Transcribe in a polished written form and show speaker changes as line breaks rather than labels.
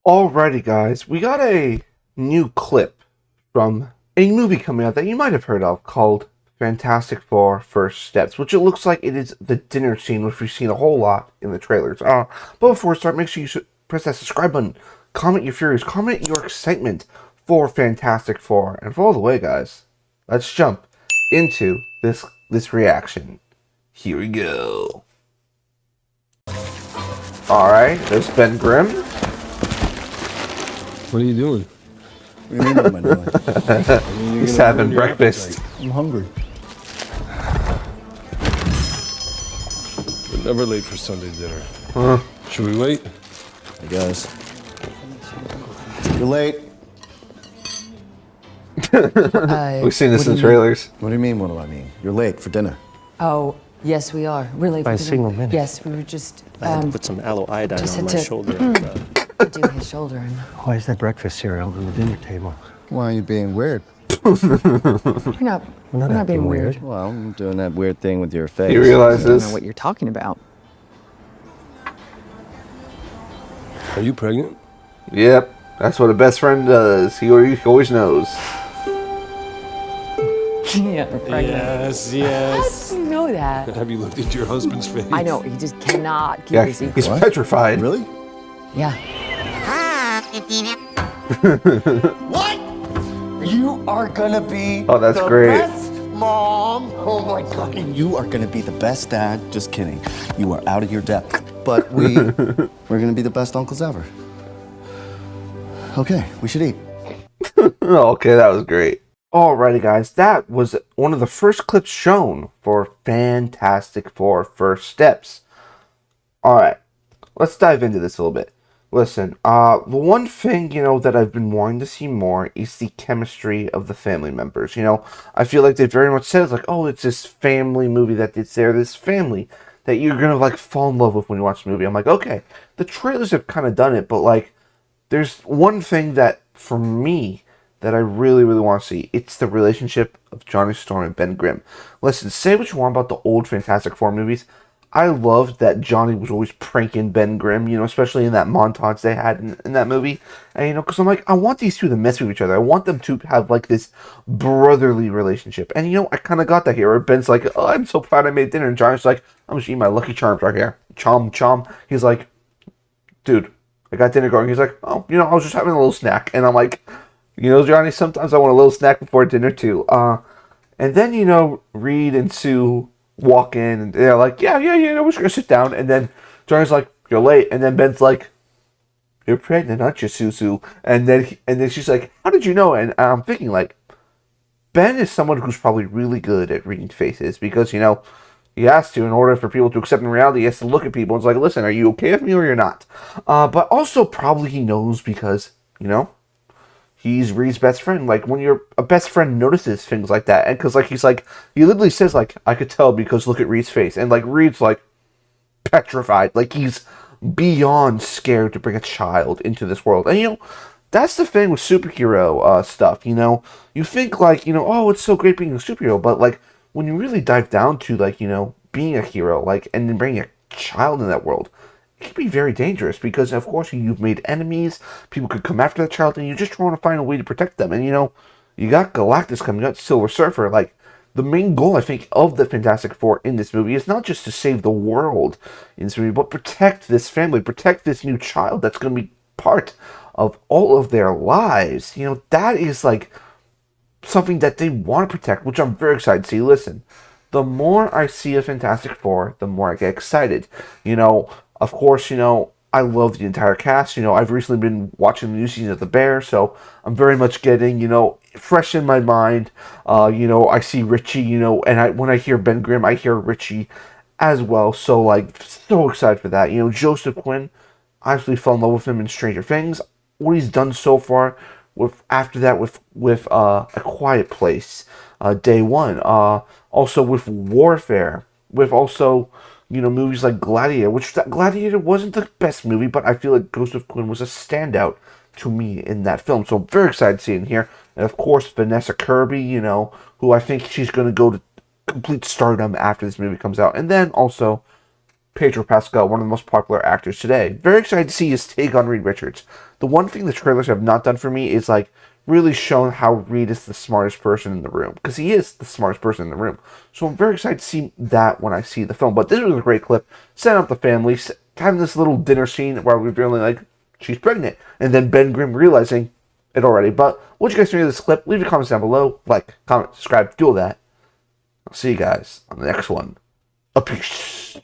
Alrighty, guys, we got a new clip from a movie coming out that you might have heard of called Fantastic Four First Steps, which it looks like it is the dinner scene, which we've seen a whole lot in the trailers. But before we start, make sure you press that subscribe button, comment your theories, comment your excitement for Fantastic Four, and for all the way, guys, let's jump into this reaction. Here we go. Alright, there's Ben Grimm.
What are you doing?
What do you mean, what am I doing?
He's having breakfast.
I'm hungry.
We're never late for Sunday dinner.
Huh?
Should we wait?
I guess. You're late.
We've seen this in the trailers.
What do you mean, what do I mean? You're late for dinner.
Oh, yes, we are. Really.
By a single minute.
Yes, we were just.
I had to put some aloe iodine
just
on my
had to-
shoulder.
Do his shoulder. And
Why is that breakfast cereal on the dinner table?
Why are you being weird?
we're not. We're not
acting
being weird.
weird.
Well, I'm doing that weird thing with your face.
He
I don't
realizes.
know what you're talking about.
Are you pregnant?
Yep, that's what a best friend does. He always knows.
Yeah, we're pregnant.
Yes,
How
yes.
do you know that?
Have you looked at your husband's face?
I know. He just cannot keep
Yeah,
his
he's
secret.
What?
petrified.
Really?
Yeah.
What? You are gonna be
Oh, that's
the
great.
best mom. Oh my god.
You are gonna be the best dad. Just kidding. You are out of your depth. But we're gonna be the best uncles ever. Okay, we should eat.
Okay, that was great. Alrighty, guys, that was one of the first clips shown for Fantastic Four First Steps. Alright, let's dive into this a little bit. Listen, the one thing, that I've been wanting to see more is the chemistry of the family members. I feel like they very much said it's like, oh, it's this family movie that it's there, this family that you're gonna, fall in love with when you watch the movie. I'm like, okay, the trailers have kind of done it, but, there's one thing that, for me, that I really, really want to see. It's the relationship of Johnny Storm and Ben Grimm. Listen, say what you want about the old Fantastic Four movies. I loved that Johnny was always pranking Ben Grimm, especially in that montage they had in that movie. And, because I'm like, I want these two to mess with each other. I want them to have, this brotherly relationship. And, I kind of got that here, where Ben's like, oh, I'm so proud I made dinner. And Johnny's like, I'm just eating my Lucky Charms right here. Chom, chom. He's like, dude, I got dinner going. He's like, oh, I was just having a little snack. And I'm like, Johnny, sometimes I want a little snack before dinner, too. And then, Reed and Sue walk in, and they're like, yeah, we're just going to sit down. And then Johnny's like, you're late. And then Ben's like, you're pregnant, aren't you, Sue? And then she's like, how did you know? And I'm thinking, Ben is someone who's probably really good at reading faces because, he has to, in order for people to accept in reality, he has to look at people and it's like, listen, are you okay with me or you're not? But also probably he knows because, he's Reed's best friend. When your a best friend notices things like that, and because he literally says I could tell because look at Reed's face, and Reed's petrified, he's beyond scared to bring a child into this world, and that's the thing with superhero stuff. You think oh, it's so great being a superhero, but when you really dive down to being a hero, and then bringing a child in that world, it can be very dangerous because, of course, you've made enemies. People could come after the child, and you just want to find a way to protect them. And, you got Galactus coming out, Silver Surfer. The main goal, I think, of the Fantastic Four in this movie is not just to save the world in this movie, but protect this family, protect this new child that's going to be part of all of their lives. That is, something that they want to protect, which I'm very excited to see. Listen, the more I see a Fantastic Four, the more I get excited. Of course, I love the entire cast. I've recently been watching the new season of The Bear, so I'm very much getting, fresh in my mind. I see Richie, and when I hear Ben Grimm, I hear Richie as well. So, so excited for that. Joseph Quinn, I absolutely fell in love with him in Stranger Things. What he's done so far after that with A Quiet Place, Day One, also with Warfare, with also movies like Gladiator, which that Gladiator wasn't the best movie, but I feel like Ghost of Quinn was a standout to me in that film. So I'm very excited to see it in here. And of course, Vanessa Kirby, who I think she's going to go to complete stardom after this movie comes out. And then also Pedro Pascal, one of the most popular actors today. Very excited to see his take on Reed Richards. The one thing the trailers have not done for me is like really shown how Reed is the smartest person in the room, because he is the smartest person in the room. So I'm very excited to see that when I see the film. But this was a great clip, setting up the family, having this little dinner scene where we're feeling like she's pregnant, and then Ben Grimm realizing it already. But what you guys think of this clip? Leave your comments down below. Like, comment, subscribe, do all that. I'll see you guys on the next one. A peace.